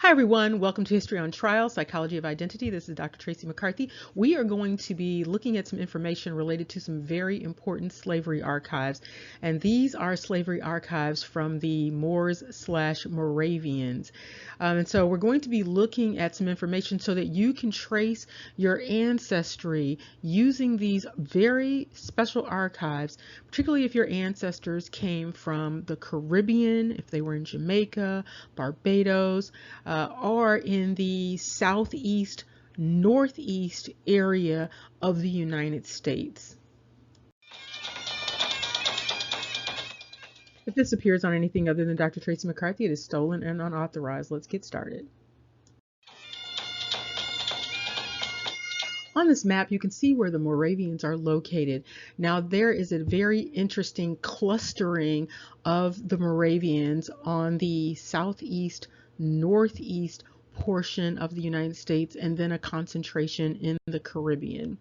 Hi everyone, welcome to History on Trial, Psychology of Identity. This is Dr. Tracey McCarthy. We are going to be looking at some information related to some very important slavery archives. And these are slavery archives from the Moors/Moravians. And so we're going to be looking at some information so that you can trace your ancestry using these very special archives, particularly if your ancestors came from the Caribbean, if they were in Jamaica, Barbados, or in the southeast, northeast area of the United States. If this appears on anything other than Dr. Tracey McCarthy, it is stolen and unauthorized. Let's get started. On this map, you can see where the Moravians are located. Now, there is a very interesting clustering of the Moravians on the southeast, northeast portion of the United States, and then a concentration in the Caribbean.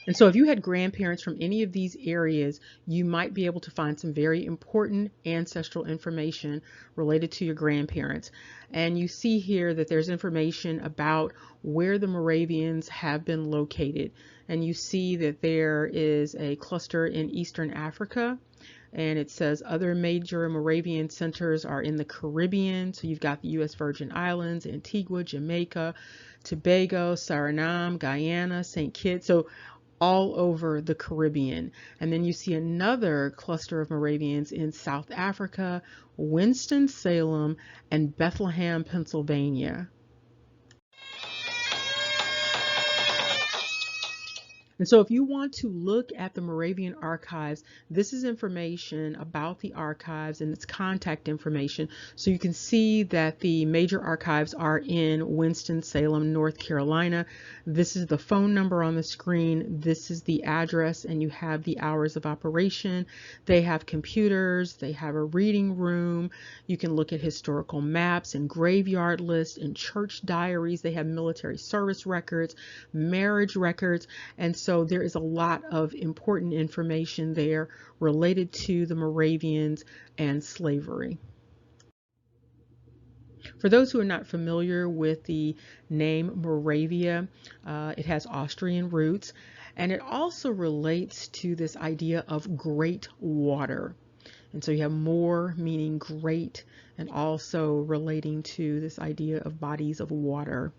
And so if you had grandparents from any of these areas, you might be able to find some very important ancestral information related to your grandparents. And you see here that there's information about where the Moravians have been located. And you see that there is a cluster in Eastern Africa. And it says other major Moravian centers are in the Caribbean. So you've got the U.S. Virgin Islands, Antigua, Jamaica, Tobago, Suriname, Guyana, St. Kitts. So all over the Caribbean. And then you see another cluster of Moravians in South Africa, Winston-Salem, and Bethlehem, Pennsylvania. And so if you want to look at the Moravian archives, this is information about the archives and its contact information. So you can see that the major archives are in Winston-Salem, North Carolina. This is the phone number on the screen. This is the address, and you have the hours of operation. They have computers. They have a reading room. You can look at historical maps and graveyard lists and church diaries. They have military service records, marriage records, and so there is a lot of important information there related to the Moravians and slavery. For those who are not familiar with the name Moravia, it has Austrian roots, and it also relates to this idea of great water. And so you have Mor meaning great, and also relating to this idea of bodies of water.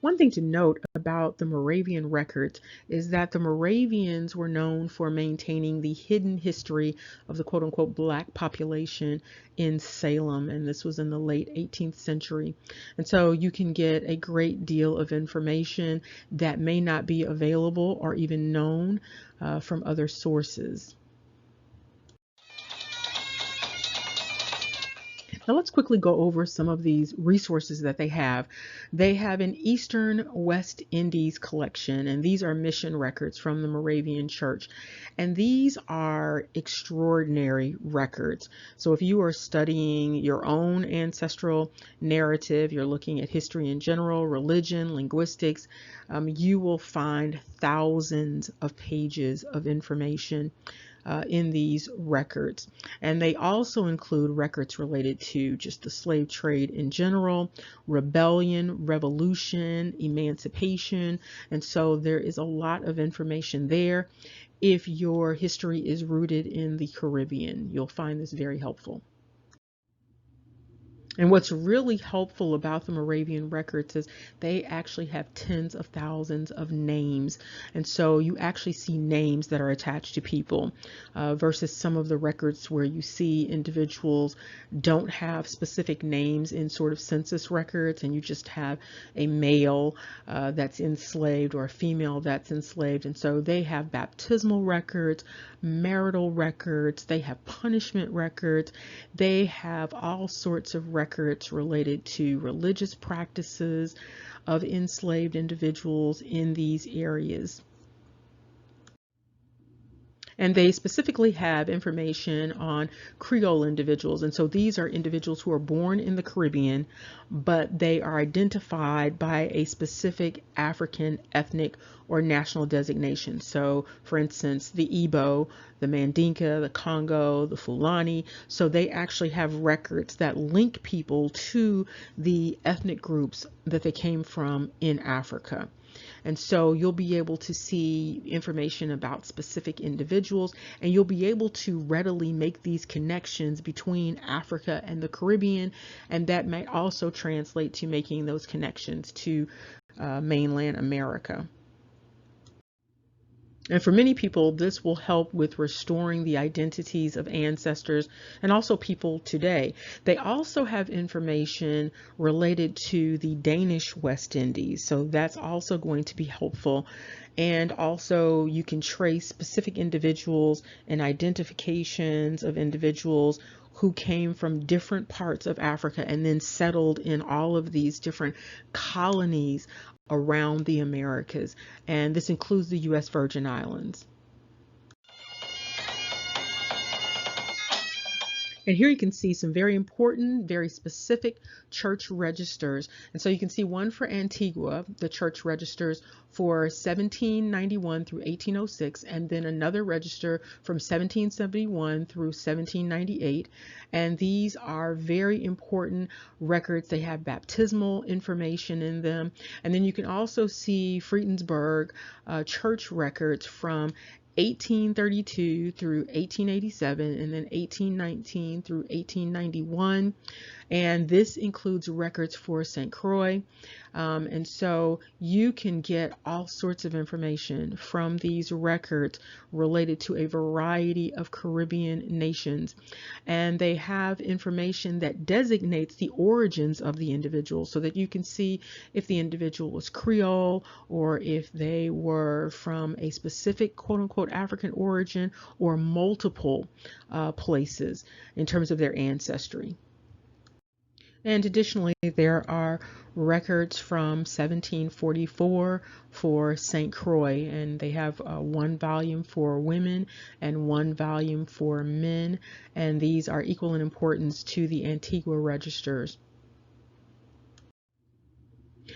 One thing to note about the Moravian records is that the Moravians were known for maintaining the hidden history of the quote-unquote black population in Salem, and this was in the late 18th century. And so you can get a great deal of information that may not be available or even known from other sources. Now let's quickly go over some of these resources that they have. They have an Eastern West Indies collection, and these are mission records from the Moravian Church. And these are extraordinary records. So if you are studying your own ancestral narrative, you're looking at history in general, religion, linguistics, you will find thousands of pages of information in these records. And they also include records related to just the slave trade in general, rebellion, revolution, emancipation. And so there is a lot of information there. If your history is rooted in the Caribbean, you'll find this very helpful. And what's really helpful about the Moravian records is they actually have tens of thousands of names. And so you actually see names that are attached to people versus some of the records where you see individuals don't have specific names in sort of census records, and you just have a male that's enslaved or a female that's enslaved. And so they have baptismal records, marital records, they have punishment records, they have all sorts of records related to religious practices of enslaved individuals in these areas. And they specifically have information on Creole individuals. And so these are individuals who are born in the Caribbean, but they are identified by a specific African ethnic or national designation. So, for instance, the Igbo, the Mandinka, the Congo, the Fulani. So they actually have records that link people to the ethnic groups that they came from in Africa. And so you'll be able to see information about specific individuals, and you'll be able to readily make these connections between Africa and the Caribbean, and that might also translate to making those connections to mainland America. And for many people, this will help with restoring the identities of ancestors and also people today. They also have information related to the Danish West Indies, so that's also going to be helpful. And also you can trace specific individuals and identifications of individuals who came from different parts of Africa and then settled in all of these different colonies around the Americas, and this includes the U.S. Virgin Islands. And here you can see some very important, very specific church registers. And so you can see one for Antigua, the church registers for 1791 through 1806, and then another register from 1771 through 1798. And these are very important records. They have baptismal information in them. And then you can also see Friedensburg church records from 1832 through 1887, and then 1819 through 1891. And this includes records for St. Croix. And so you can get all sorts of information from these records related to a variety of Caribbean nations. And they have information that designates the origins of the individual, so that you can see if the individual was Creole or if they were from a specific quote unquote African origin or multiple places in terms of their ancestry. And additionally, there are records from 1744 for St. Croix, and they have one volume for women and one volume for men, and these are equal in importance to the Antigua registers.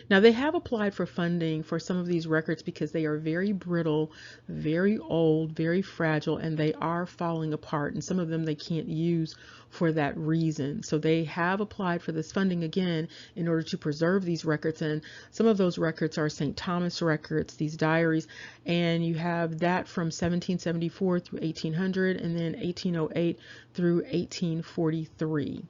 Now, they have applied for funding for some of these records because they are very brittle, very old, very fragile, and they are falling apart. And some of them they can't use for that reason. So they have applied for this funding again in order to preserve these records. And some of those records are St. Thomas records, these diaries, and you have that from 1774 through 1800, and then 1808 through 1843.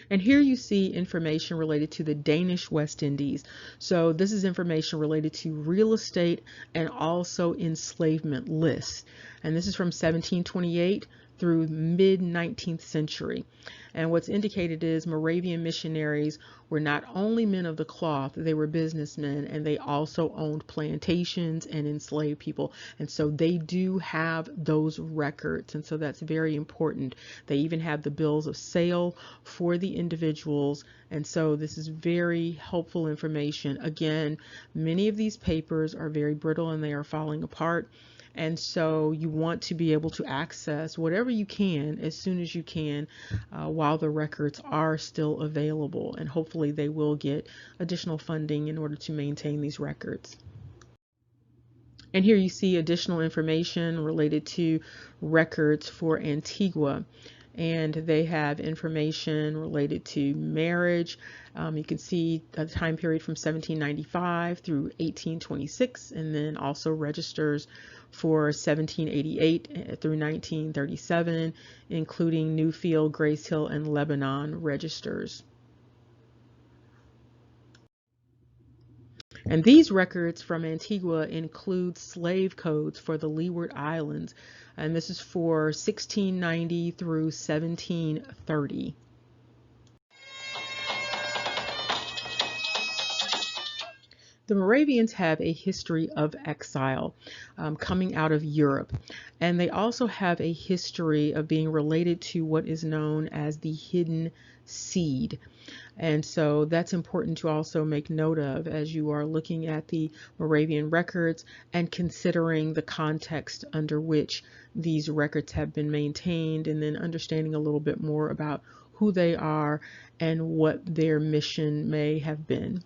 And here you see information related to the Danish West Indies. So this is information related to real estate and also enslavement lists. And this is from 1728 through mid-19th century. And what's indicated is Moravian missionaries were not only men of the cloth, they were businessmen, and they also owned plantations and enslaved people. And so they do have those records, and so that's very important. They even have the bills of sale for the individuals, and so this is very helpful information. Again, many of these papers are very brittle and they are falling apart. And so you want to be able to access whatever you can as soon as you can while the records are still available. And hopefully they will get additional funding in order to maintain these records. And here you see additional information related to records for Antigua. And they have information related to marriage. You can see a time period from 1795 through 1826, and then also registers for 1788 through 1937, including Newfield, Grace Hill, and Lebanon registers. And these records from Antigua include slave codes for the Leeward Islands, and this is for 1690 through 1730. The Moravians have a history of exile coming out of Europe, and they also have a history of being related to what is known as the hidden seed. And so that's important to also make note of as you are looking at the Moravian records and considering the context under which these records have been maintained, and then understanding a little bit more about who they are and what their mission may have been.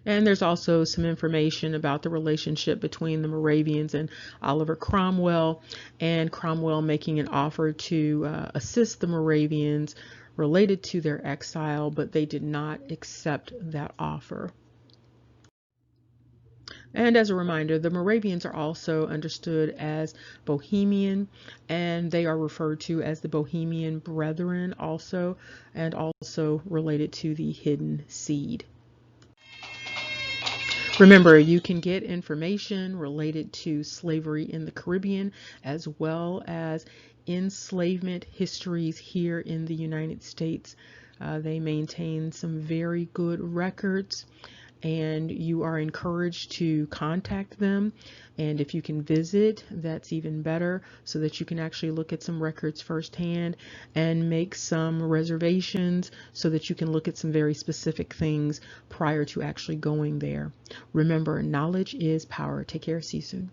And there's also some information about the relationship between the Moravians and Oliver Cromwell, and Cromwell making an offer to assist the Moravians related to their exile, but they did not accept that offer. And as a reminder, the Moravians are also understood as Bohemian, and they are referred to as the Bohemian Brethren also, and also related to the hidden seed. Remember, you can get information related to slavery in the Caribbean as well as enslavement histories here in the United States. They maintain some very good records, and you are encouraged to contact them. And if you can visit, that's even better, so that you can actually look at some records firsthand and make some reservations so that you can look at some very specific things prior to actually going there. Remember, knowledge is power. Take care. See you soon.